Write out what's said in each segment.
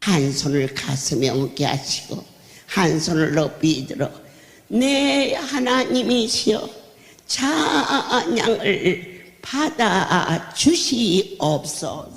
한 손을 가슴에 얹게 하시고 한 손을 높이 들어 내 하나님이시여 찬양을 받아 주시옵소서.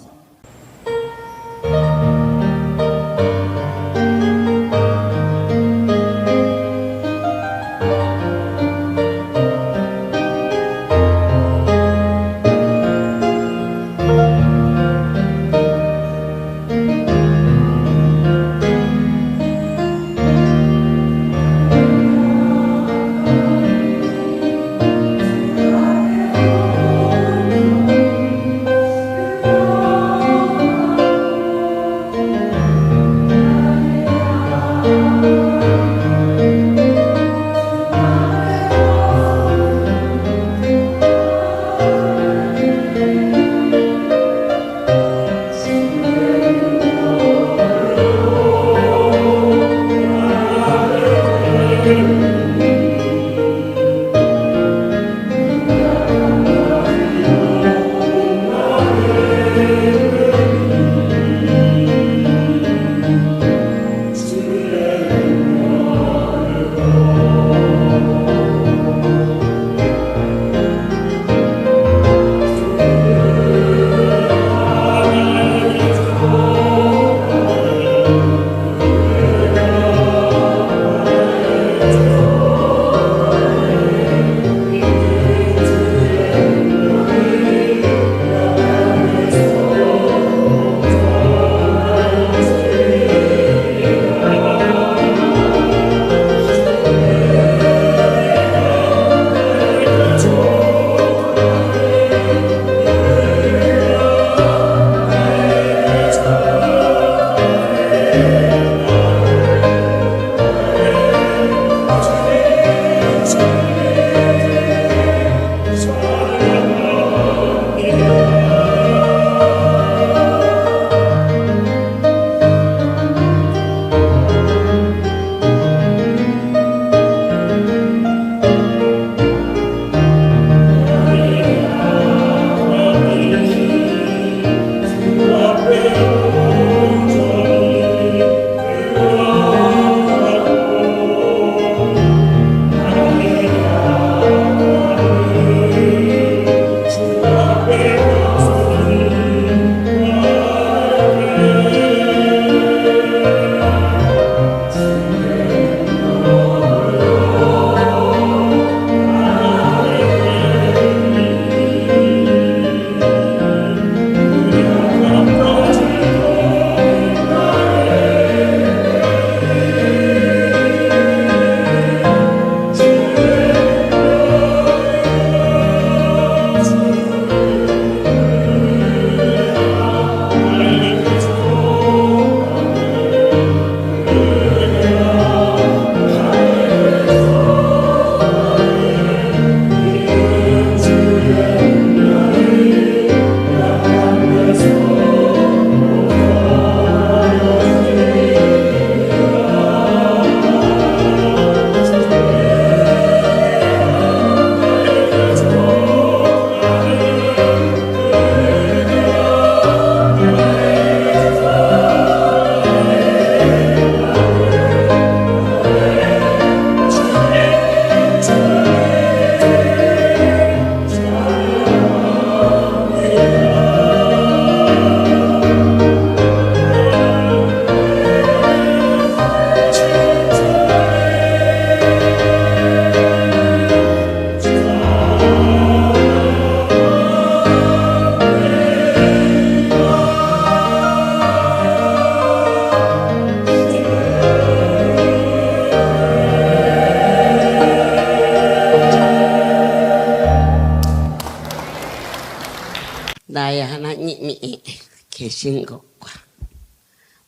나의 하나님이 계신 것과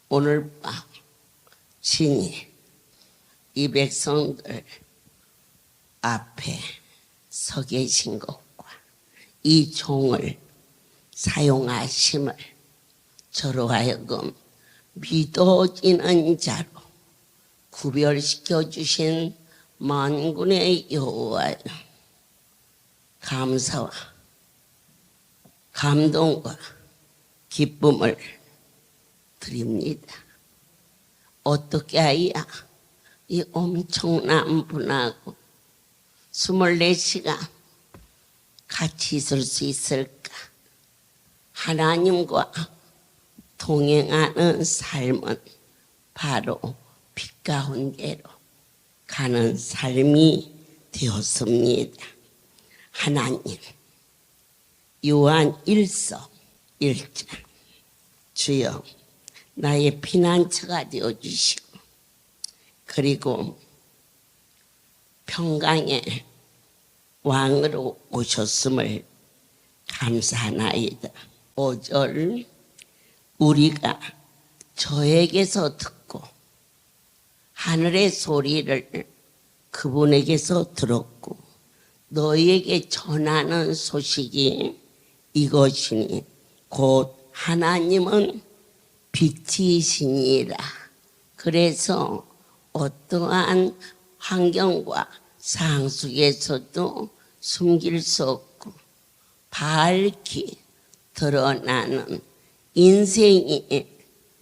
오늘 밤 친히 이 백성들 앞에 서 계신 것과 이 종을 사용하심을 저로 하여금 믿어지는 자로 구별시켜 주신 만군의 여호와여, 감사와 감동과 기쁨을 드립니다. 어떻게 아이야? 이 엄청난 분하고 24시간 같이 있을 수 있을까? 하나님과 동행하는 삶은 바로 빛 가운데로 가는 삶이 되었습니다. 하나님, 요한 1서 1장, 주여 나의 피난처가 되어주시고 그리고 평강의 왕으로 오셨음을 감사하나이다. 5절, 우리가 저에게서 듣고 하늘의 소리를 그분에게서 들었고 너희에게 전하는 소식이 이것이니 곧 하나님은 빛이시니라. 그래서 어떠한 환경과 상황 속에서도 숨길 수 없고 밝히 드러나는 인생이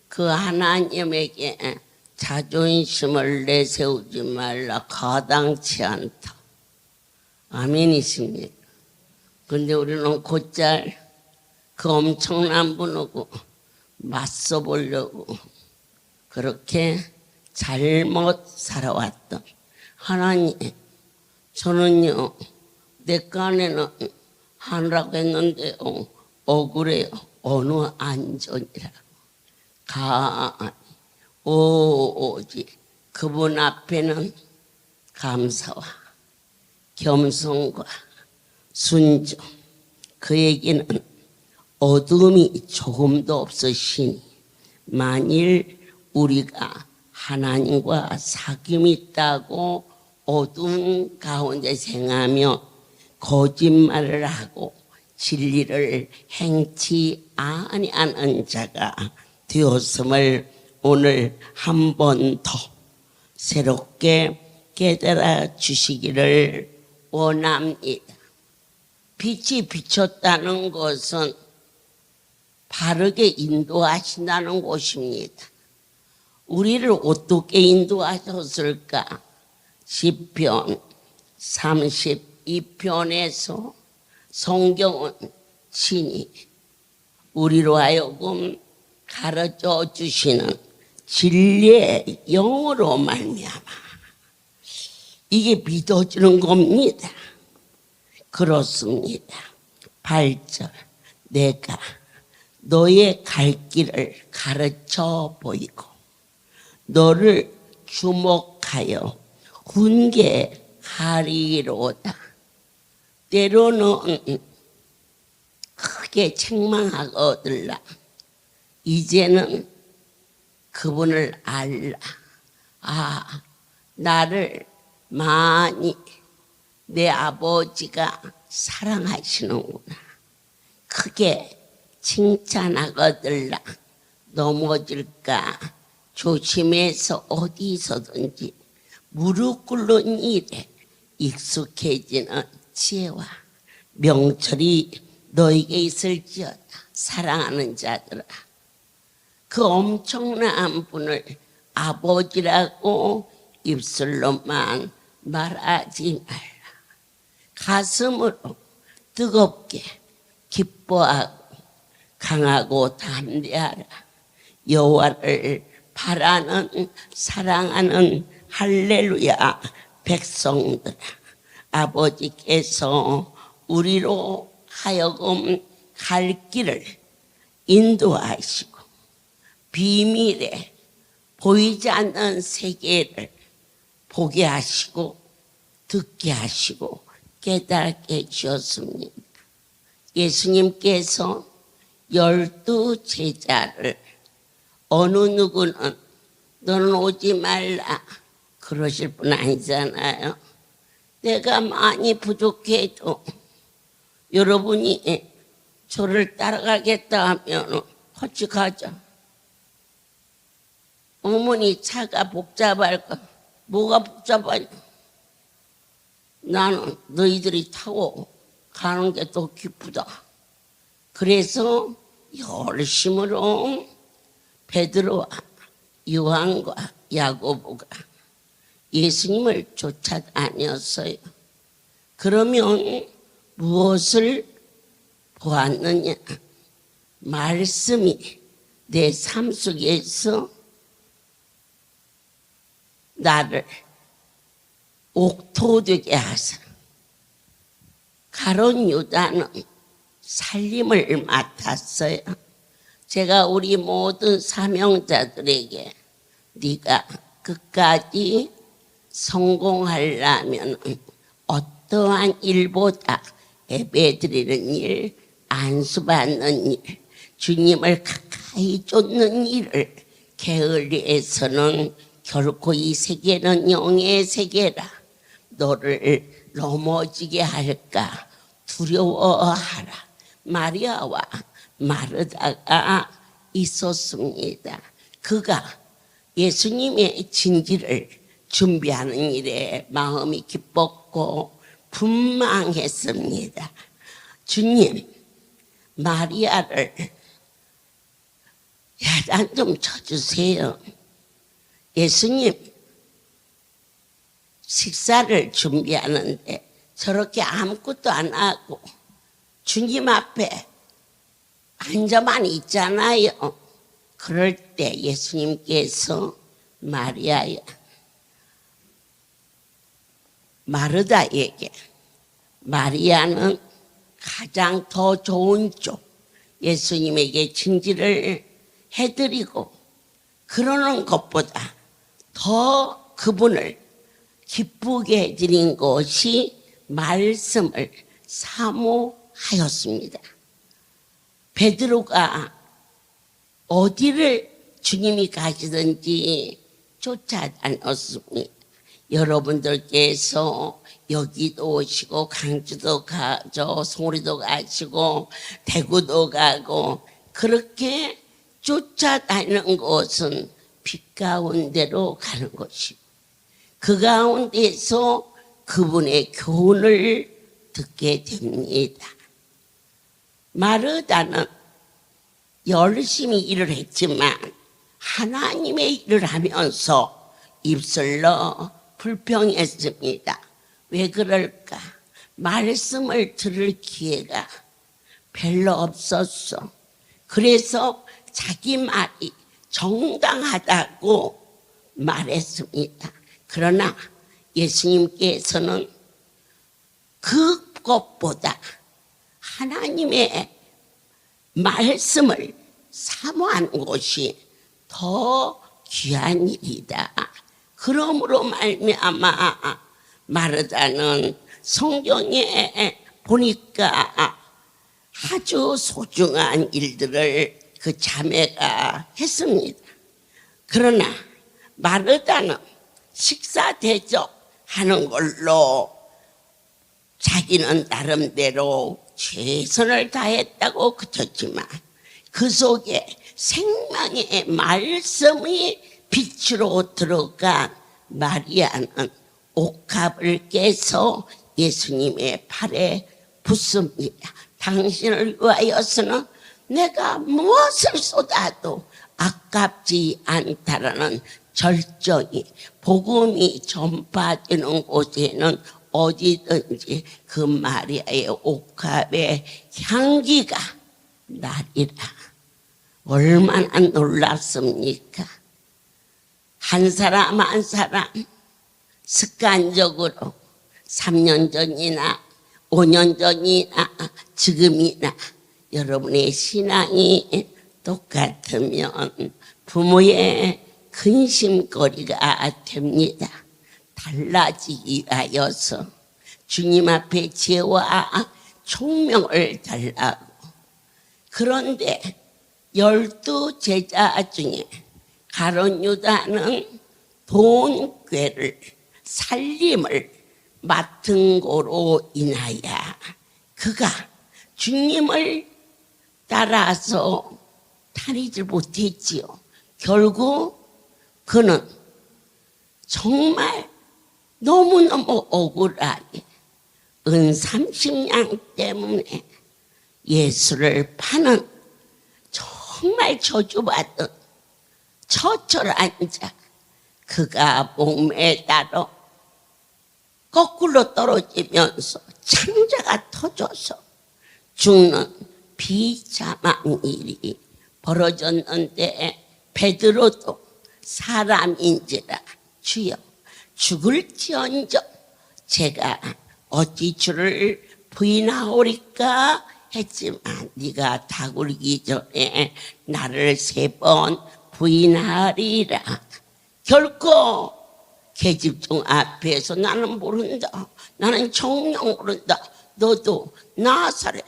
그 하나님에게 자존심을 내세우지 말라 가당치 않다. 아멘이십니다. 근데 우리는 곧잘 그 엄청난 분하고 맞서 보려고 그렇게 잘못 살아왔던 하나님, 저는요 내 간에는 하느라고 했는데요 억울해요. 어느 안전이라고 가만히 오직 그분 앞에는 감사와 겸손과 순종, 그에게는 어둠이 조금도 없으시니 만일 우리가 하나님과 사귐이 있다고 어둠 가운데 생하며 거짓말을 하고 진리를 행치 아니하는 자가 되었음을 오늘 한 번 더 새롭게 깨달아 주시기를 원합니다. 빛이 비쳤다는 것은 바르게 인도하신다는 것입니다. 우리를 어떻게 인도하셨을까? 시편 32편에서 성경은 친히 우리로 하여금 가르쳐 주시는 진리의 영으로 말미암아 이게 믿어지는 겁니다. 그렇습니다. 8절, 내가 너의 갈 길을 가르쳐 보이고 너를 주목하여 훈계하리로다. 때로는 크게 책망하거들라. 이제는 그분을 알라. 아, 나를 많이 내 아버지가 사랑하시는구나. 크게 칭찬하거들라. 넘어질까 조심해서 어디서든지 무릎 꿇는 일에 익숙해지는 지혜와 명철이 너에게 있을지어다. 사랑하는 자들아, 그 엄청난 분을 아버지라고 입술로만 말하지 말라. 가슴으로 뜨겁게 기뻐하고 강하고 담대하라. 여호와를 바라는 사랑하는 할렐루야 백성들아, 아버지께서 우리로 하여금 갈 길을 인도하시고 비밀에 보이지 않는 세계를 보게 하시고 듣게 하시고 깨닫게 해주셨습니다. 예수님께서 12 제자를 어느 누구는 너는 오지 말라 그러실 분 아니잖아요. 내가 많이 부족해도 여러분이 저를 따라가겠다 하면 같이 가자. 어머니 차가 복잡할까? 뭐가 복잡하냐? 나는 너희들이 타고 가는 게 더 기쁘다. 그래서 열심으로 베드로와 요한과 야고보가 예수님을 쫓아다녔어요. 그러면 무엇을 보았느냐? 말씀이 내 삶 속에서 나를 옥토되게 하사 가룟 유다는 살림을 맡았어요. 제가 우리 모든 사명자들에게 네가 끝까지 성공하려면 어떠한 일보다 예배드리는 일, 안수받는 일, 주님을 가까이 쫓는 일을 게을리해서는 결코 이 세계는 영의 세계라. 너를 넘어지게 할까 두려워하라. 마리아와 마르다가 있었습니다. 그가 예수님의 진지를 준비하는 일에 마음이 기뻤고 분망했습니다. 주님, 마리아를 야단 좀 쳐주세요. 예수님 식사를 준비하는데 저렇게 아무것도 안 하고 주님 앞에 앉아만 있잖아요. 그럴 때 예수님께서 마리아야, 마르다에게 마리아는 가장 더 좋은 쪽 예수님에게 진지를 해드리고 그러는 것보다 더 그분을 기쁘게 해드린 것이 말씀을 사모하였습니다. 베드로가 어디를 주님이 가시든지 쫓아다녔습니다. 여러분들께서 여기도 오시고 강주도 가죠, 송리도 가시고 대구도 가고 그렇게 쫓아다니는 것은 빛 가운데로 가는 것이고 그 가운데서 그분의 교훈을 듣게 됩니다. 마르다는 열심히 일을 했지만 하나님의 일을 하면서 입술로 불평했습니다. 왜 그럴까? 말씀을 들을 기회가 별로 없었어. 그래서 자기 말이 정당하다고 말했습니다. 그러나 예수님께서는 그것보다 하나님의 말씀을 사모하는 것이 더 귀한 일이다. 그러므로 말미암아 마르다는 성경에 보니까 아주 소중한 일들을 그 자매가 했습니다. 그러나 마르다는 식사 대접하는 걸로 자기는 나름대로 최선을 다했다고 그쳤지만 그 속에 생명의 말씀이 빛으로 들어간 마리아는 옥합을 깨서 예수님의 팔에 붓습니다. 당신을 위하여서는 내가 무엇을 쏟아도 아깝지 않다라는 절정이 복음이 전파되는 곳에는 어디든지 그 마리아의 옥합의 향기가 나리라. 얼마나 놀랍습니까? 한 사람 한 사람 습관적으로 3년 전이나 5년 전이나 지금이나 여러분의 신앙이 똑같으면 부모의 근심거리가 됩니다. 달라지기 위하여서 주님 앞에 죄와 총명을 달라고. 그런데 12 제자 중에 가룟 유다는 돈꾀를 살림을 맡은 거로 인하여 그가 주님을 따라서 다니질 못했지요. 결국 그는 정말 너무너무 억울하게 은 30냥 때문에 예수를 파는 정말 저주받은 처처한 자 그가 몸에 따라 거꾸로 떨어지면서 창자가 터져서 죽는 비참한 일이 벌어졌는데 베드로도 사람인지라 주여 죽을지언정 제가 어찌 주를 부인하오리까 했지만 네가 다굴기 전에 나를 3번 부인하리라. 결코 계집종 앞에서 나는 모른다, 나는 정녕 모른다, 너도 나사렛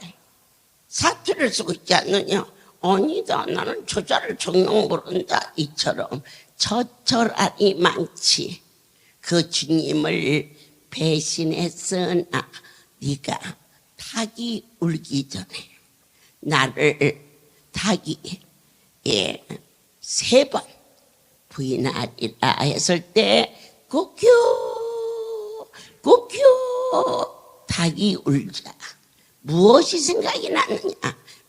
사투를 쓰고 있지 않느냐? 아니다, 나는 저자를 정녕 모른다. 이처럼 처철하니 많지. 그 주님을 배신했으나 네가 닭이 울기 전에 나를 닭이 3번 부인하리라 했을 때 꾸큐 닭이 울자 무엇이 생각이 나느냐?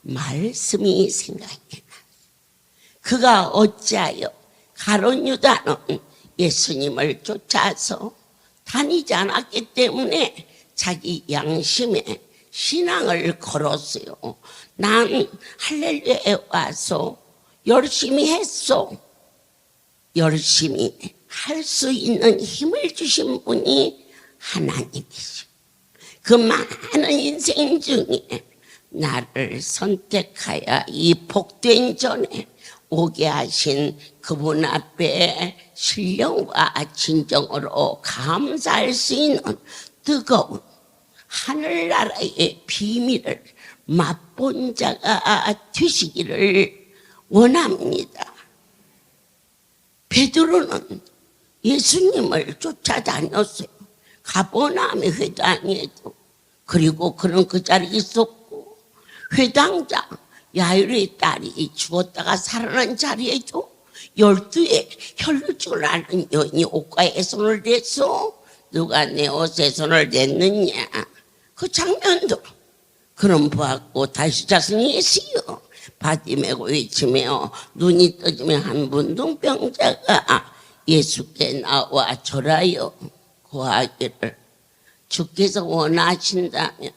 말씀이 생각이 나. 그가 어찌하여 가룟 유다는 예수님을 쫓아서 다니지 않았기 때문에 자기 양심에 신앙을 걸었어요. 난 할렐루야에 와서 열심히 했어. 열심히 할 수 있는 힘을 주신 분이 하나님이시오. 그 많은 인생 중에 나를 선택하여 이 복된 전에 오게 하신 그분 앞에 신령과 진정으로 감사할 수 있는 뜨거운 하늘나라의 비밀을 맛본 자가 되시기를 원합니다. 베드로는 예수님을 쫓아다녔어요. 가버나움의 회당에도. 그리고 그는 그 자리에 있었고 회당장 야일의 딸이 죽었다가 살아난 자리에도 12의 혈루증을 앓는 여인이 옷가에 손을 댔어. 누가 내 옷에 손을 댔느냐? 그 장면도 그런 보았고 다시 자신이 예수여 바디 메고 외치며 눈이 떠지며 한 문둥병자가 예수께 나와 절하여 구하기를 주께서 원하신다면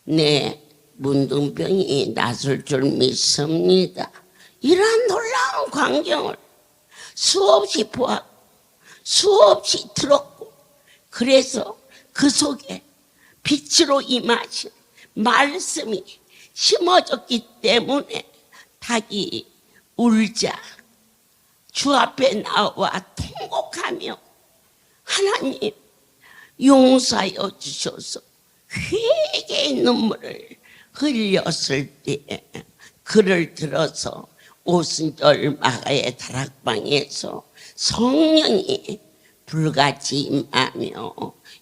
내 문둥병이 낫을 줄 믿습니다. 이러한 놀라운 광경을 수없이 보았고 수없이 들었고 그래서 그 속에 빛으로 임하신 말씀이 심어졌기 때문에 닭이 울자 주 앞에 나와 통곡하며 하나님 용서하여 주셔서 회개의 눈물을 흘렸을 때 그를 들어서 오순절 마가의 다락방에서 성령이 불같이 임하며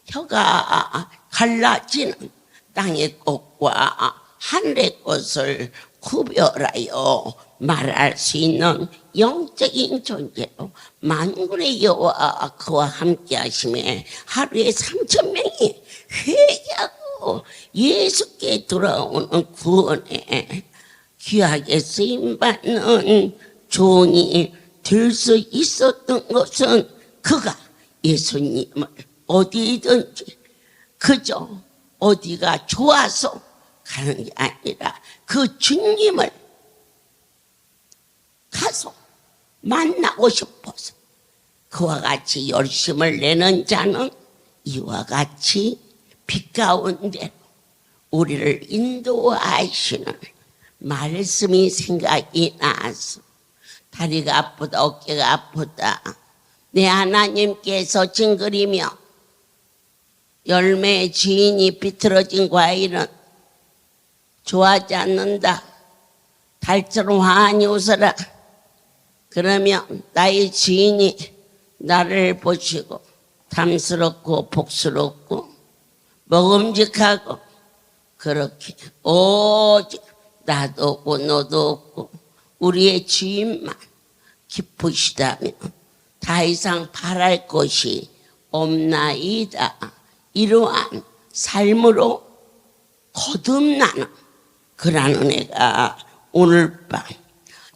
혀가 갈라지는 땅의 꽃과 하늘의 꽃을 구별하여 말할 수 있는 영적인 존재로 만군의 여호와 그와 함께 하심에 하루에 3,000명이 회개하고 예수께 돌아오는 구원에 귀하게 쓰임받는 종이 될 수 있었던 것은 그가 예수님을 어디든지 그저 어디가 좋아서 가는 게 아니라 그 주님을 가서 만나고 싶어서 그와 같이 열심을 내는 자는 이와 같이 빛 가운데 우리를 인도하시는 말씀이 생각이 나서 다리가 아프다 어깨가 아프다 내 하나님께서 징그리며 열매의 주인이 비틀어진 과일은 좋아하지 않는다. 달처럼 환히 웃어라. 그러면 나의 주인이 나를 보시고 탐스럽고 복스럽고 먹음직하고 그렇게 오직 나도 없고 너도 없고 우리의 주인만 기쁘시다면 다 이상 바랄 것이 없나이다. 이러한 삶으로 거듭나는 그런 은혜가 오늘 밤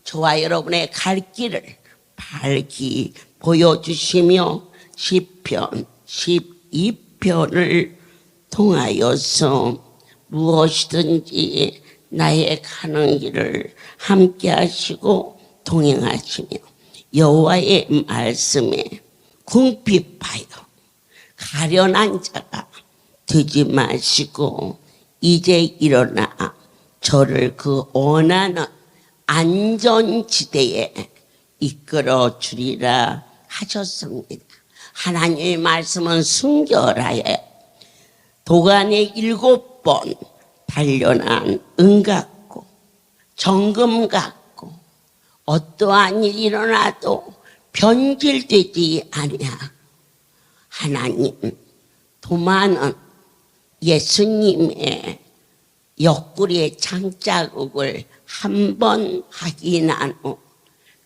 저와 여러분의 갈 길을 밝히 보여주시며 시편 12편을 통하여서 무엇이든지 나의 가는 길을 함께 하시고 동행하시며 여호와의 말씀에 궁핍하여 가련한 자가 되지 마시고 이제 일어나 저를 그 원하는 안전지대에 이끌어 주리라 하셨습니다. 하나님의 말씀은 순결하여 도간에 7번 단련한 은 같고 정금 같고 어떠한 일이 일어나도 변질되지 아니하고 하나님 도마는 예수님의 옆구리의 장자국을 한 번 확인한 후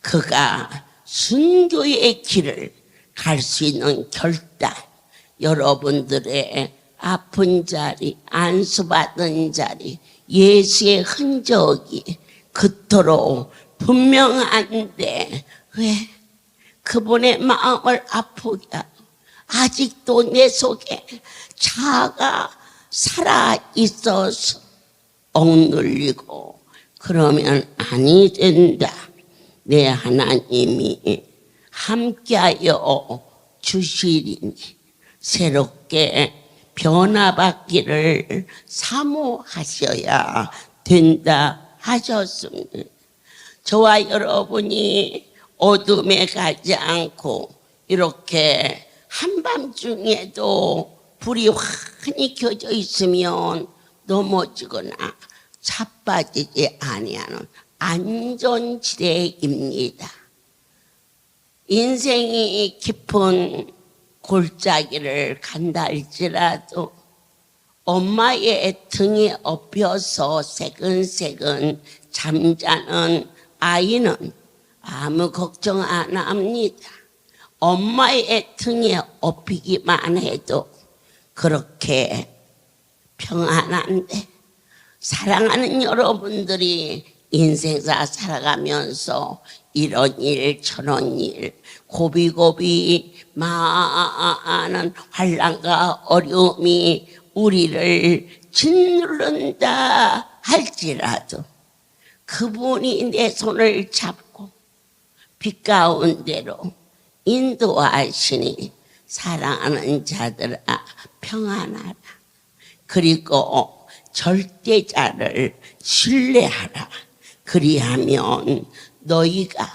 그가 순교의 길을 갈 수 있는 결단, 여러분들의 아픈 자리, 안수받은 자리, 예수의 흔적이 그토록 분명한데 왜 그분의 마음을 아프게 하고 아직도 내 속에 자아가 살아있어서 억눌리고 그러면 아니 된다. 내 하나님이 함께하여 주시리니 새롭게 변화받기를 사모하셔야 된다 하셨습니다. 저와 여러분이 어둠에 가지 않고 이렇게 한밤중에도 불이 환히 켜져 있으면 넘어지거나 자빠지지 아니하는 안전지대입니다. 인생이 깊은 골짜기를 간다 할지라도 엄마의 등에 엎여서 새근새근 잠자는 아이는 아무 걱정 안 합니다. 엄마의 등에 엎이기만 해도 그렇게 평안한데 사랑하는 여러분들이 인생사 살아가면서 이런 일 저런 일 고비고비 많은 환난과 어려움이 우리를 짓누른다 할지라도 그분이 내 손을 잡고 빛 가운데로 인도하시니 사랑하는 자들아 평안하라. 그리고 절대자를 신뢰하라. 그리하면 너희가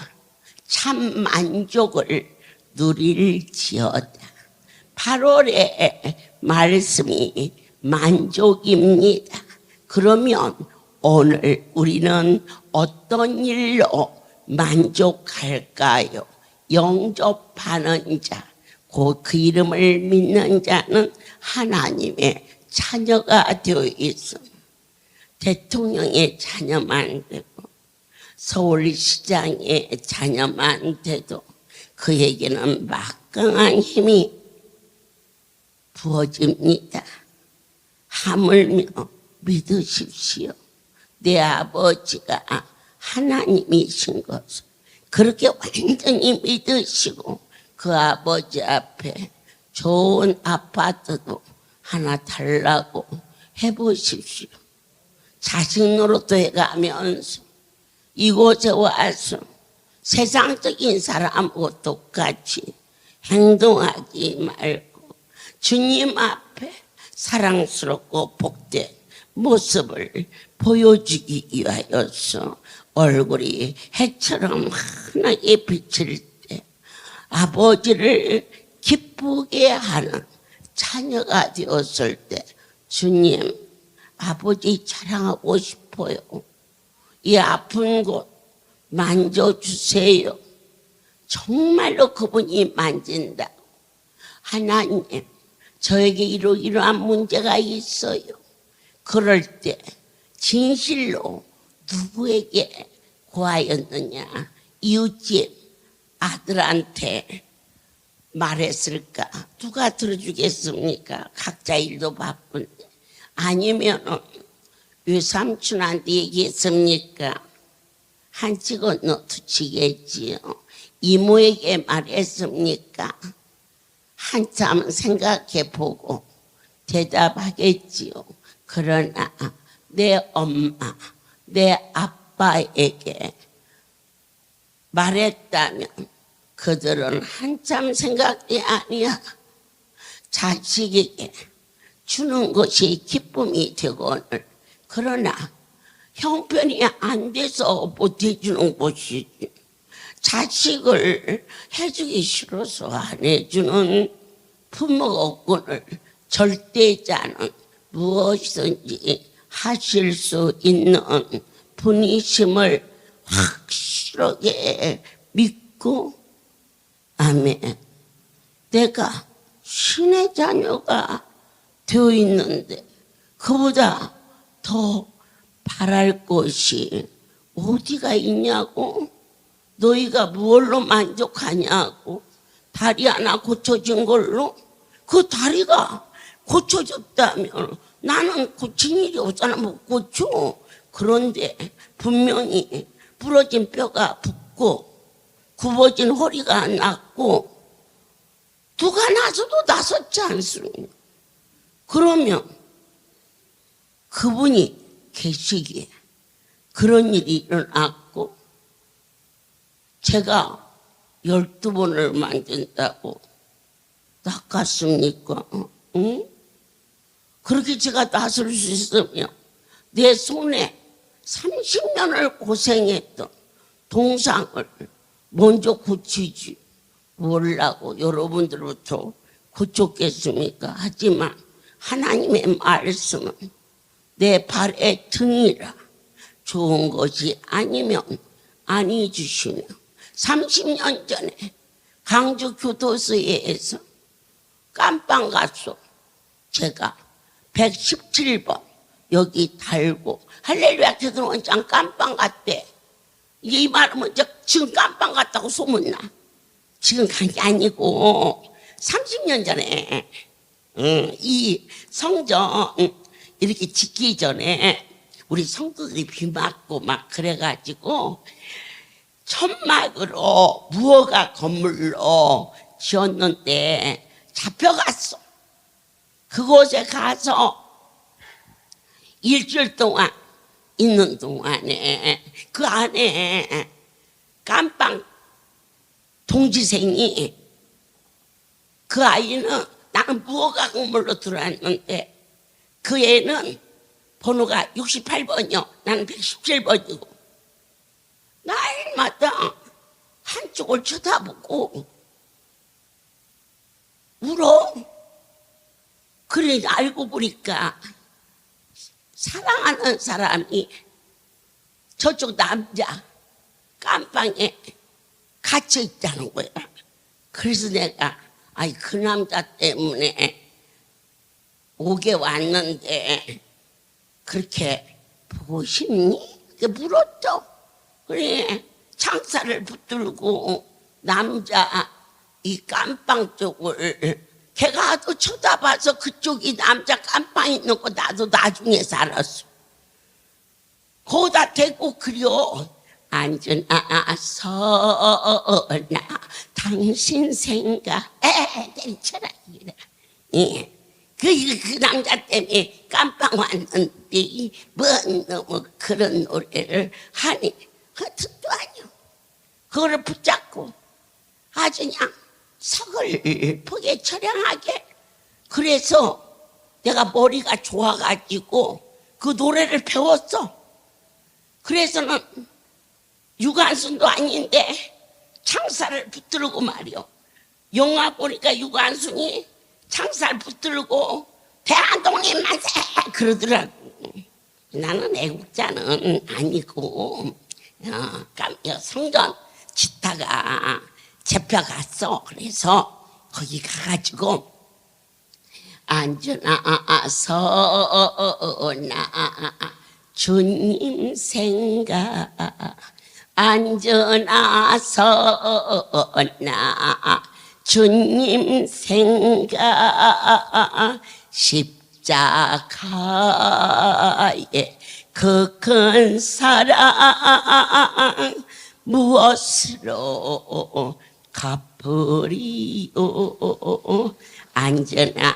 참 만족을 누릴지어다. 8월의 말씀이 만족입니다. 그러면 오늘 우리는 어떤 일로 만족할까요? 영접하는 자, 곧 그 이름을 믿는 자는 하나님의 자녀가 되어 있습니다. 대통령의 자녀만 되고 서울시장의 자녀만 돼도 그에게는 막강한 힘이 부어집니다. 하물며 믿으십시오. 내 아버지가 하나님이신 것을 그렇게 완전히 믿으시고 그 아버지 앞에 좋은 아파트도 하나 달라고 해보십시오. 자식 노릇도 해가면서 이곳에 와서 세상적인 사람하고 똑같이 행동하지 말고 주님 앞에 사랑스럽고 복된 모습을 보여주기 위하여서 얼굴이 해처럼 환하게 비칠 때 아버지를 기쁘게 하는 자녀가 되었을 때 주님 아버지 자랑하고 싶어요. 이 아픈 곳 만져주세요. 정말로 그분이 만진다. 하나님 저에게 이러이러한 문제가 있어요. 그럴 때 진실로 누구에게 고하였느냐? 이웃집 아들한테 말했을까? 누가 들어주겠습니까? 각자 일도 바쁜데. 아니면 외삼촌한테 얘기했습니까? 한치 건너 두치겠지요. 이모에게 말했습니까? 한참 생각해보고 대답하겠지요. 그러나 내 엄마, 내 아빠에게 말했다면 그들은 한참 생각이 아니야. 자식에게 주는 것이 기쁨이 되거늘. 그러나 형편이 안 돼서 못 해주는 것이지. 자식을 해주기 싫어서 안 해주는 부모가 없거늘 절대자는 무엇이든지 하실 수 있는 분이심을 확실하게 믿고, 아멘. 내가 신의 자녀가 되어 있는데 그보다 더 바랄 것이 어디가 있냐고? 너희가 무엇로 만족하냐고? 다리 하나 고쳐진 걸로? 그 다리가 고쳐졌다면 나는 고친 일이 없잖아. 못 고쳐. 그런데 분명히 부러진 뼈가 붓고 굽어진 허리가 났고 누가 나서도 나섰지 않습니까? 그러면 그분이 계시기에 그런 일이 일어났고, 제가 12번을 만든다고 낚았습니까? 응? 그렇게 제가 나설 수 있으면 내 손에 30년을 고생했던 동상을 먼저 고치지 뭐라고 여러분들부터 고쳤겠습니까? 하지만 하나님의 말씀은 내 발의 등이라. 좋은 것이 아니면 아니 주시며 30년 전에 강주 교도소에서 깜빵 갔어. 제가 117번 여기 달고 할렐루야 교도원장 깜빵 갔대. 이 말하면 지금 깜빵 갔다고 소문나. 지금 간 게 아니고 30년 전에 이 성전 이렇게 짓기 전에 우리 성도들이 비 맞고 막 그래가지고 천막으로 무허가 건물로 지었는데 잡혀갔어. 그곳에 가서 일주일 동안 있는 동안에 그 안에 깜빵 동지생이, 그 아이는 나는 무허가 건물로 들어왔는데 그 애는 번호가 68번이요. 나는 117번이고 날마다 한쪽을 쳐다보고 울어. 그래 알고 보니까 사랑하는 사람이 저쪽 남자 깜빵에 갇혀 있다는 거야. 그래서 내가 그 남자 때문에 오게 왔는데 그렇게 보고 싶니? 물었죠. 그래 창살을 붙들고 남자 이 깜빵 쪽을 걔가 하도 쳐다봐서 그쪽이 남자 깜빵 있는 거 나도 나중에 살았어. 거기다 대고 그려. 앉으나 서나 당신 생각 때리쳐라. 그 남자 때문에 깜빵 왔는데 뭔 너무 그런 노래를 하니 허튼도 아니오. 그거를 붙잡고 아주 그냥 서글프게 처량하게. 그래서 내가 머리가 좋아가지고 그 노래를 배웠어. 그래서는 유관순도 아닌데 창살을 붙들고 말이요. 영화 보니까 유관순이 창살 붙들고 대한독립 만세 그러더라고. 나는 애국자는 아니고 성전 짓다가 잡혀갔어. 그래서 거기 가가지고 앉으나 서나 주님 생각, 앉으나 서나 주님 생각, 십자가에 그 큰 사랑 무엇으로 갚으리오. 안전하서나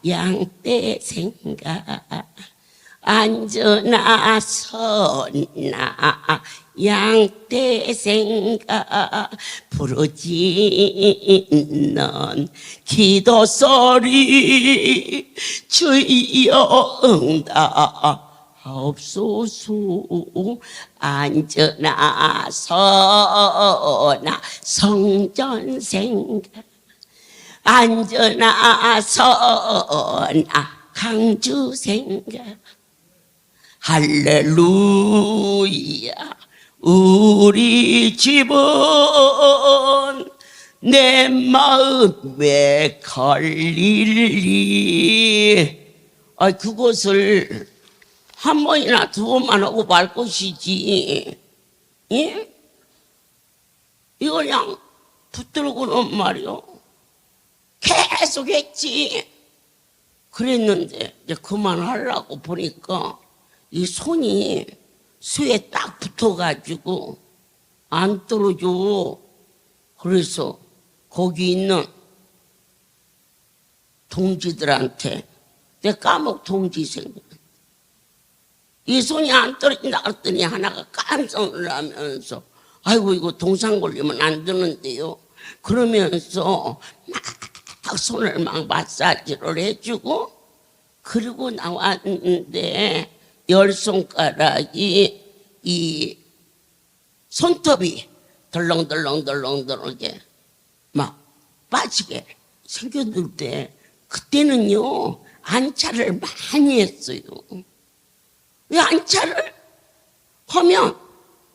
양떼 생각, 안전하서나 양떼 생각, 부르짖는 기도 소리 주여 응답하옵소서. 안전하서나 성전 생각, 안전하서나 강주 생각. 할렐루야. 우리 집은 내 마음에 걸리리. 그것을 한 번이나 두 번만 하고 말 것이지. 예? 이거 그냥 붙들고는 말이요. 계속 했지. 그랬는데 이제 그만하려고 보니까 이 손이 수에 딱 붙어가지고 안 떨어져. 그래서 거기 있는 동지들한테 내 까먹 동지 생각. 이 손이 안 떨어진다 그랬더니 하나가 깜짝 놀라면서 아이고 이거 동상 걸리면 안 되는데요. 그러면서 막 손을 막 마사지를 해주고 그리고 나왔는데 열 손가락이 이 손톱이 덜렁덜렁덜렁덜렁게 막 빠지게 생겼는데 그때는요 안차를 많이 했어요. 왜 안차를 하면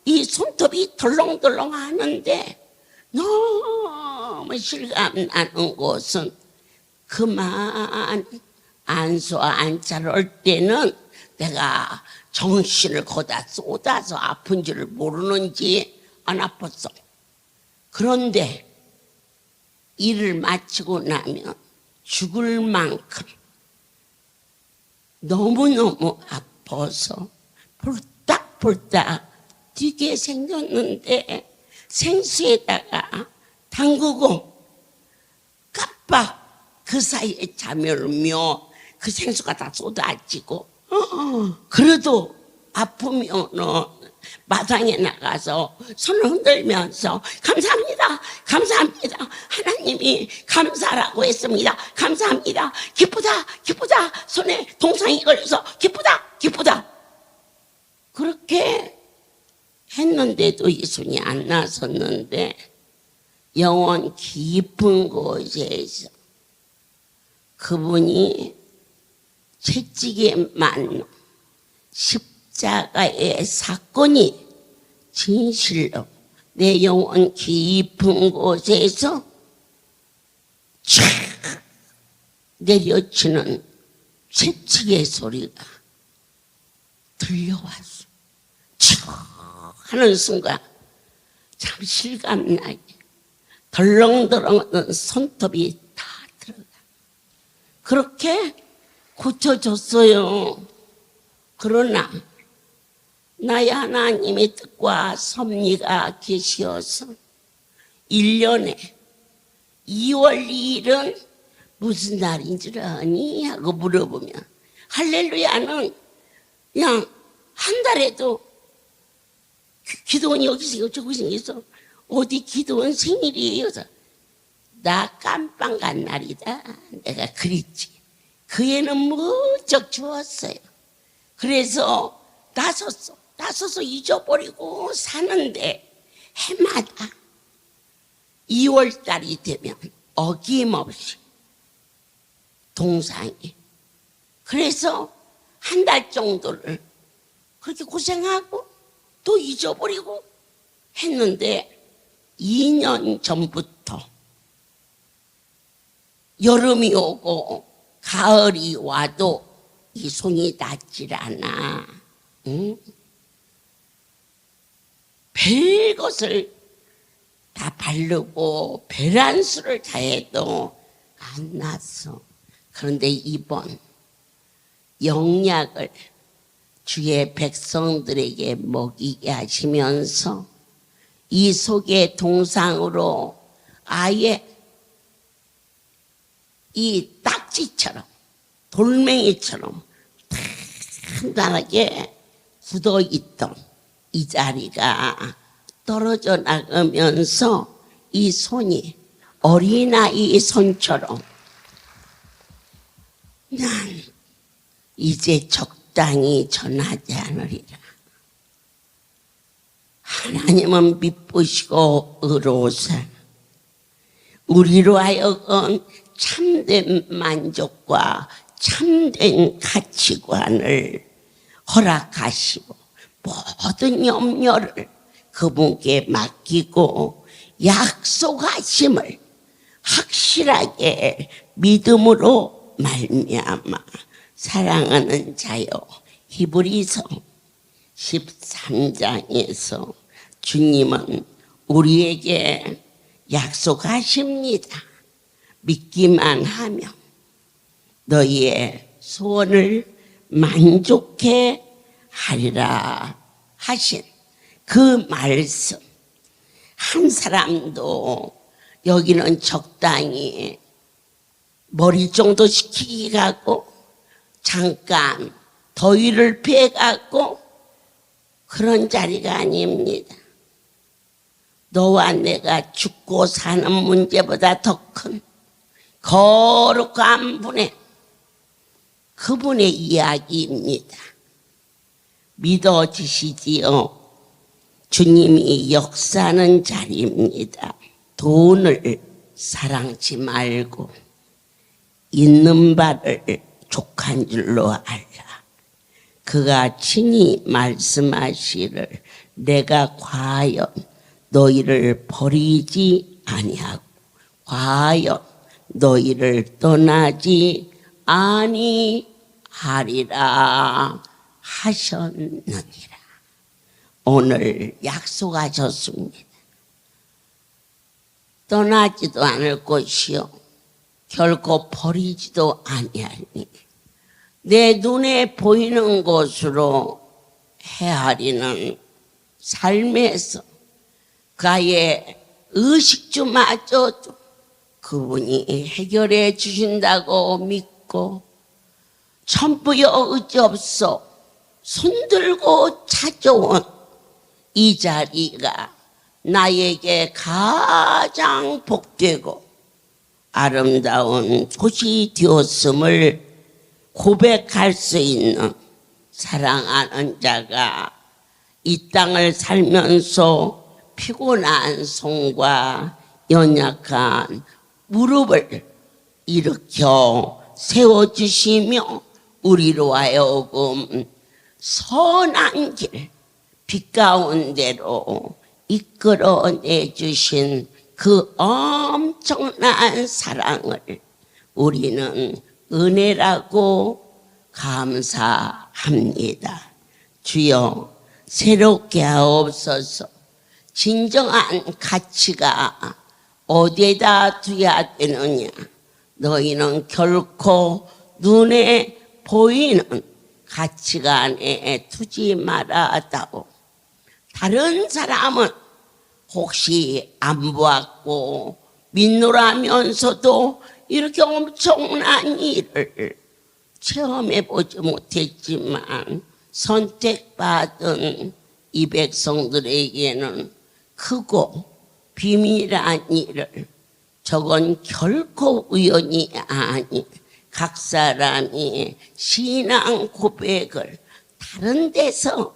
이 손톱이 덜렁덜렁 하는데 너무 실감나는 것은 그만 안수 안차를 할 때는 내가 정신을 거다 쏟아서 아픈 줄을 모르는지 안 아팠어. 그런데 일을 마치고 나면 죽을 만큼 너무너무 아파서 볼딱볼딱 뛰게 생겼는데 생수에다가 담그고 깜빡 그 사이에 자멸며 그 생수가 다 쏟아지고 그래도 아프면은 마당에 나가서 손을 흔들면서 감사합니다 감사합니다 하나님이 감사라고 했습니다 감사합니다 기쁘다 기쁘다 손에 동상이 걸려서 기쁘다 기쁘다 그렇게 했는데도 이 손이 안 나섰는데 영원 깊은 곳에서 그분이 채찍에 맞는 십자가의 사건이 진실로 내 영혼 깊은 곳에서 촥 내려치는 채찍의 소리가 들려왔어. 촥 하는 순간 참 실감나게 덜렁덜렁 손톱이 다 들어가. 그렇게 고쳐줬어요. 그러나 나의 하나님의 뜻과 섭리가 계시어서 1년에 2월 2일은 무슨 날인 줄 아니? 하고 물어보면 할렐루야는 그냥 한 달에도 기도원이 여기 생겨 저기 생겨서 어디 기도원 생일이에요. 나 깜빵 간 날이다. 내가 그랬지. 그 애는 무척 좋았어요. 그래서 나서서 잊어버리고 사는데 해마다 2월 달이 되면 어김없이 동상이 그래서 한 달 정도를 그렇게 고생하고 또 잊어버리고 했는데 2년 전부터 여름이 오고 가을이 와도 이 손이 낫질 않아. 응? 별것을 다 바르고 배란수를 다 해도 안 났어. 그런데 이번 영약을 주의 백성들에게 먹이게 하시면서 이 속의 동상으로 아예 이 딱지처럼 돌멩이처럼 단단하게 굳어있던 이 자리가 떨어져 나가면서 이 손이 어린아이 손처럼 난 이제 적당히 전하지 않으리라. 하나님은 미쁘시고 의로우사 우리로 하여금 참된 만족과 참된 가치관을 허락하시고 모든 염려를 그분께 맡기고 약속하심을 확실하게 믿음으로 말미암아 사랑하는 자여, 히브리서 13장에서 주님은 우리에게 약속하십니다. 믿기만 하면 너희의 소원을 만족해 하리라 하신 그 말씀, 한 사람도 여기는 적당히 머리 정도 식히기 가고 잠깐 더위를 피해가고 그런 자리가 아닙니다. 너와 내가 죽고 사는 문제보다 더 큰 거룩한 분의 그분의 이야기입니다. 믿어지시지요? 주님이 역사하는 자리입니다. 돈을 사랑치 말고 있는 바를 족한 줄로 알라. 그가 친히 말씀하시를 내가 과연 너희를 버리지 아니하고 과연 너희를 떠나지 아니하리라 하셨느니라. 오늘 약속하셨습니다. 떠나지도 않을 것이요 결코 버리지도 아니하리니 내 눈에 보이는 것으로 헤아리는 삶에서 그의 의식주마저도 그분이 해결해 주신다고 믿고 천부여 의지없어 손들고 찾아온 이 자리가 나에게 가장 복되고 아름다운 곳이 되었음을 고백할 수 있는 사랑하는 자가 이 땅을 살면서 피곤한 손과 연약한 무릎을 일으켜 세워주시며 우리로 하여금 선한 길, 빛 가운데로 이끌어내 주신 그 엄청난 사랑을 우리는 은혜라고 감사합니다. 주여 새롭게 하옵소서. 진정한 가치가 어디에다 두어야 되느냐? 너희는 결코 눈에 보이는 가치관에 두지 말아다오. 다른 사람은 혹시 안 보았고 믿노라면서도 이렇게 엄청난 일을 체험해 보지 못했지만 선택받은 이 백성들에게는 크고 비밀한 일을 저건 결코 우연이 아닌 각 사람이 신앙 고백을 다른 데서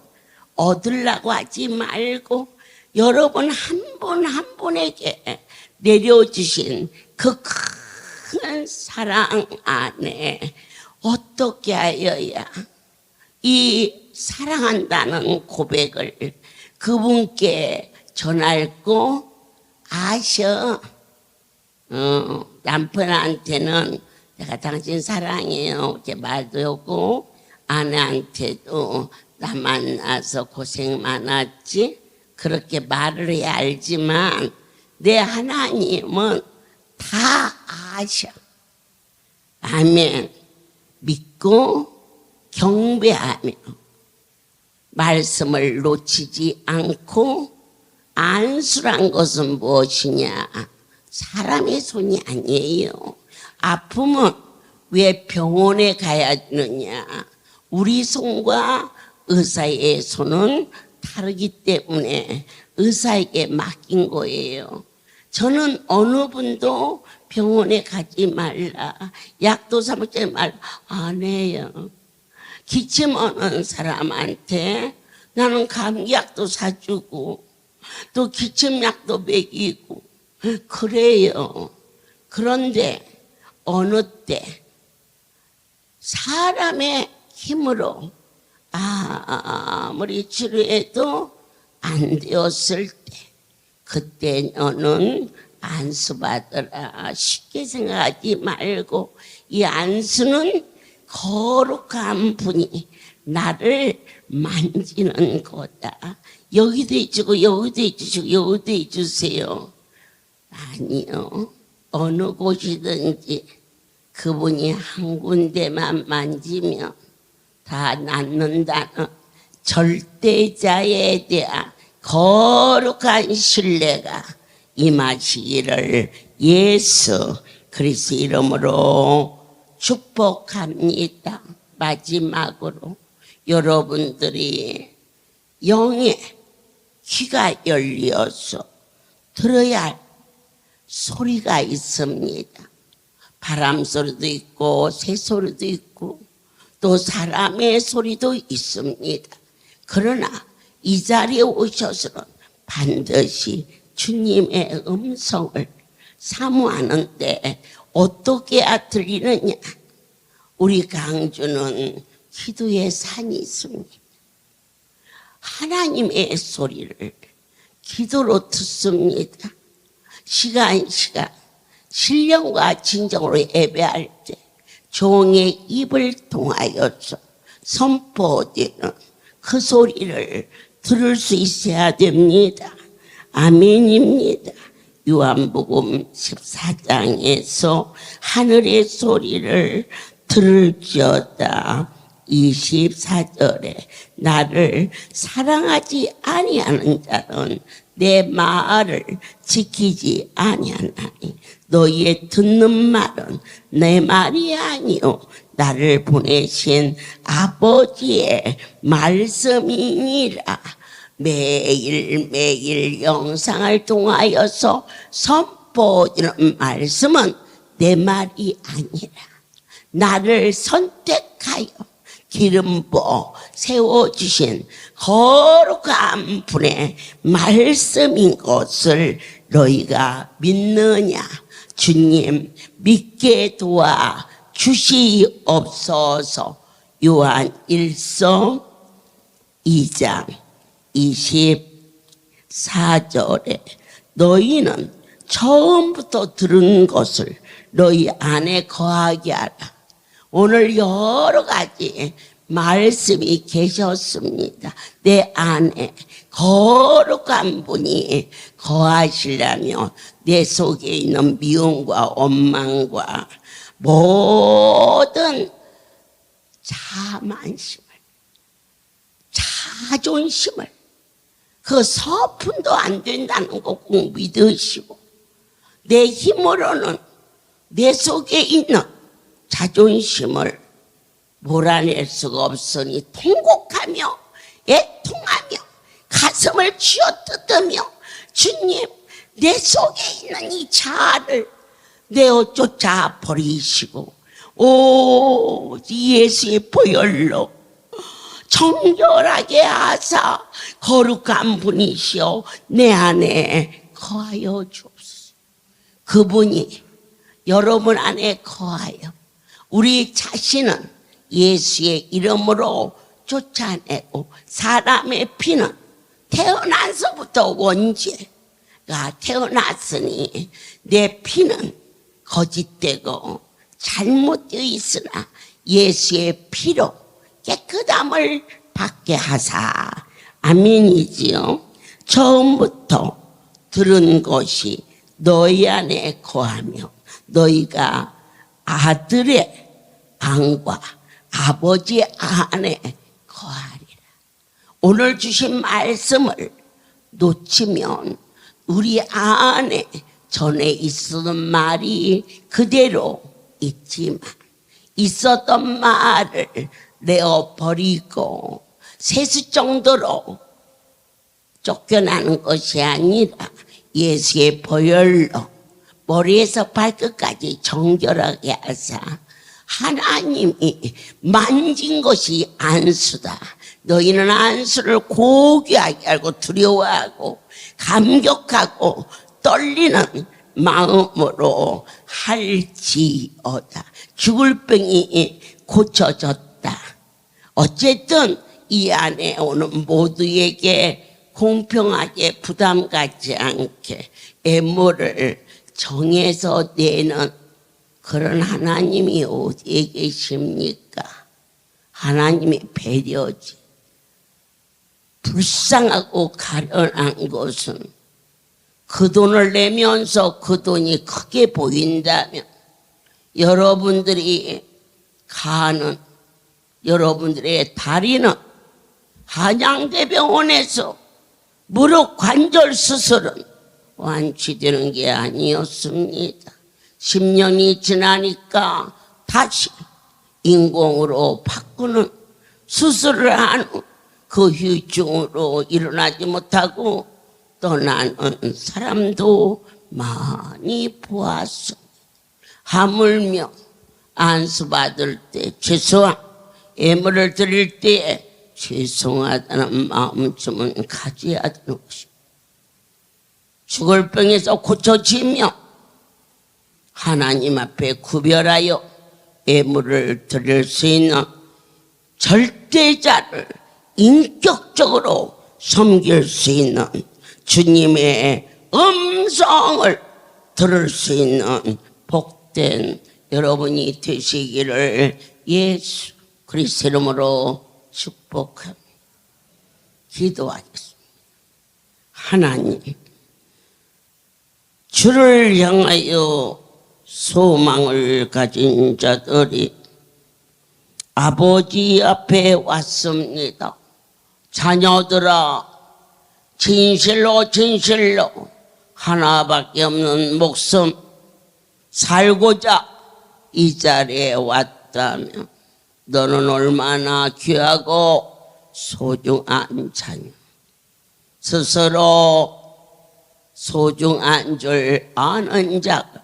얻으려고 하지 말고 여러분 한 분 한 분에게 내려주신 그 큰 사랑 안에 어떻게 하여야 이 사랑한다는 고백을 그분께 전할고 아셔. 남편한테는 내가 당신 사랑해요 이렇게 말도 하고 아내한테도 나 만나서 고생 많았지 그렇게 말을 해야 알지만 내 하나님은 다 아셔. 아멘. 믿고 경배하며 말씀을 놓치지 않고 안수란 것은 무엇이냐? 사람의 손이 아니에요. 아프면 왜 병원에 가야 하느냐? 우리 손과 의사의 손은 다르기 때문에 의사에게 맡긴 거예요. 저는 어느 분도 병원에 가지 말라, 약도 사 먹지 말라 안 해요. 기침 오는 사람한테 나는 감기약도 사주고 또 기침약도 먹이고 그래요. 그런데 어느 때 사람의 힘으로 아무리 치료해도 안 되었을 때 그때 너는 안수받으라. 쉽게 생각하지 말고 이 안수는 거룩한 분이 나를 만지는 거다. 여기도 해주고 여기도 해주시고 여기도 해주세요. 아니요. 어느 곳이든지 그분이 한 군데만 만지면 다 낫는다는 절대자에 대한 거룩한 신뢰가 임하시기를 예수 그리스도 이름으로 축복합니다. 마지막으로 여러분들이 영의 귀가 열려서 들어야 할 소리가 있습니다. 바람 소리도 있고 새 소리도 있고 또 사람의 소리도 있습니다. 그러나 이 자리에 오셔서는 반드시 주님의 음성을 사모하는데 어떻게 들리느냐? 우리 강주는 기도의 산이 있습니다. 하나님의 소리를 기도로 듣습니다. 시간 신령과 진정으로 예배할 때 종의 입을 통하여서 선포되는 그 소리를 들을 수 있어야 됩니다. 아멘입니다. 요한복음 14장에서 하늘의 소리를 들을지어다 24절에 나를 사랑하지 아니하는 자는 내 말을 지키지 아니하나니 너희의 듣는 말은 내 말이 아니요 나를 보내신 아버지의 말씀이니라. 매일매일 영상을 통하여서 선포되는 말씀은 내 말이 아니라 나를 선택하여 기름 부어 세워주신 거룩한 분의 말씀인 것을 너희가 믿느냐? 주님 믿게 도와 주시옵소서. 요한 1서 2장 24절에 너희는 처음부터 들은 것을 너희 안에 거하게 하라. 오늘 여러 가지 말씀이 계셨습니다. 내 안에 거룩한 분이 거하시려면 내 속에 있는 미움과 원망과 모든 자만심을, 자존심을 그 서푼도 안 된다는 거 꼭 믿으시고 내 힘으로는 내 속에 있는 자존심을 몰아낼 수가 없으니 통곡하며 애통하며 가슴을 쥐어뜯으며 주님 내 속에 있는 이 자아를 내어 쫓아 버리시고 오직 예수의 보혈로 정결하게 하사 거룩한 분이시여 내 안에 거하여 주옵소서. 그분이 여러분 안에 거하여 우리 자신은 예수의 이름으로 쫓아내고 사람의 피는 태어나서부터 원죄가 태어났으니 내 피는 거짓되고 잘못되어 있으나 예수의 피로 깨끗함을 받게 하사. 아멘이지요. 처음부터 들은 것이 너희 안에 거하며 너희가 아들의 안과 아버지 안에 거하리라. 오늘 주신 말씀을 놓치면 우리 안에 전에 있었던 말이 그대로 있지만 있었던 말을 내어버리고 세수 정도로 쫓겨나는 것이 아니라 예수의 보혈로 머리에서 발끝까지 정결하게 하사 하나님이 만진 것이 안수다. 너희는 안수를 고귀하게 알고 두려워하고 감격하고 떨리는 마음으로 할지어다. 죽을 병이 고쳐졌다. 어쨌든 이 안에 오는 모두에게 공평하게 부담 갖지 않게 애물을 정해서 내는 그런 하나님이 어디에 계십니까? 하나님의 배려지. 불쌍하고 가련한 것은 그 돈을 내면서 그 돈이 크게 보인다면 여러분들이 가는 여러분들의 다리는 한양대병원에서 무릎 관절 수술은 완치되는 게 아니었습니다. 10년이 지나니까 다시 인공으로 바꾸는 수술을 한 후 그 후유증으로 일어나지 못하고 떠나는 사람도 많이 보았습니다. 하물며 안수받을 때 예물을 드릴 때 죄송하다는 마음쯤은 가져야 되는 것입니다. 죽을 병에서 고쳐지며 하나님 앞에 구별하여 예물을 드릴 수 있는 절대자를 인격적으로 섬길 수 있는 주님의 음성을 들을 수 있는 복된 여러분이 되시기를 예수 그리스도 이름으로 축복합니다. 기도하겠습니다. 하나님, 주를 향하여 소망을 가진 자들이 아버지 앞에 왔습니다. 자녀들아, 진실로 하나밖에 없는 목숨 살고자 이 자리에 왔다면 너는 얼마나 귀하고 소중한 자녀. 스스로 소중한 줄 아는 자가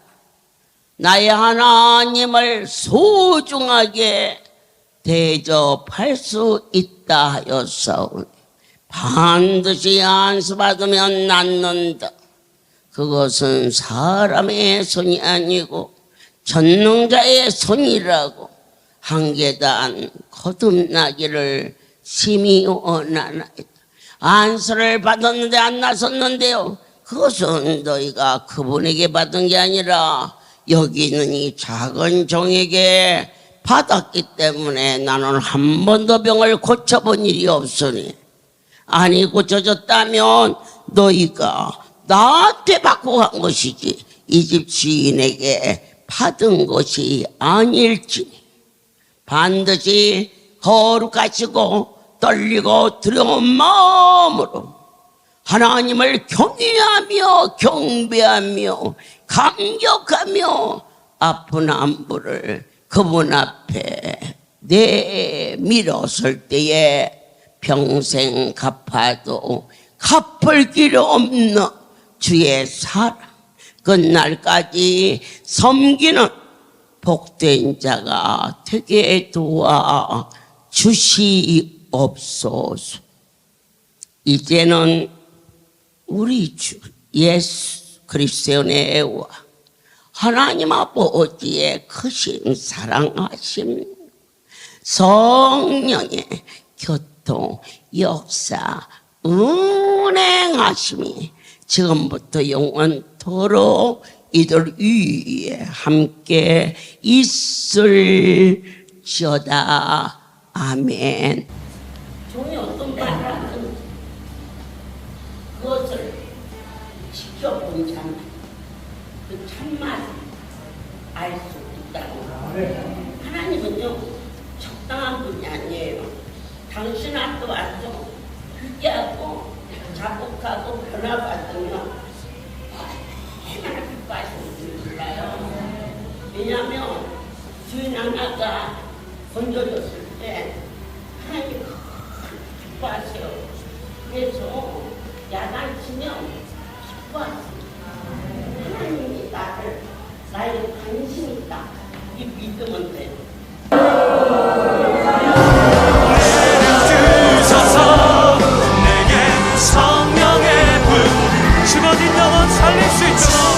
나의 하나님을 소중하게 대접할 수 있다 하였사오니 반드시 안수받으면 낫는다. 그것은 사람의 손이 아니고 전능자의 손이라고 한계단 거듭나기를 심히 원하나이다. 안수를 받았는데 안 나섰는데요, 그것은 너희가 그분에게 받은 게 아니라 여기 있는 이 작은 종에게 받았기 때문에 나는 한 번도 병을 고쳐본 일이 없으니, 아니 고쳐졌다면 너희가 나한테 받고 간 것이지 이 집 주인에게 받은 것이 아닐지니 반드시 거룩하시고 떨리고 두려운 마음으로 하나님을 경외하며 경배하며 감격하며 아픈 안부를 그분 앞에 내밀었을 때에 평생 갚아도 갚을 길 없는 주의 사랑, 끝날까지 섬기는 복된 자가 되게 도와 주시옵소서. 이제는 우리 주 예수 그리스도의 은혜와 하나님 아버지의 크신 사랑하심, 성령의 교통, 역사, 운행하심이 지금부터 영원토록 이들 위에 함께 있을지어다. 아멘. 종이 어떤 말을 하는지 그것을 지켜본 자만 그 참맛을 알 수 있다고. 하나님은요, 적당한 분이 아니에요. 당신한테 와서 회개하고 자복하고 변화받으면 얼마나 기뻐하시는지 몰라요. 왜냐하면 주인 하나가 건져줬을 때 하나님이 기뻐하세요. 그래서 야단치면 기뻐하세요. 하나님이 나의 관심 있다. 이 믿으면 돼요. 내려주셔서 내게 성령의 불 죽어진 영혼 살릴 수 있도록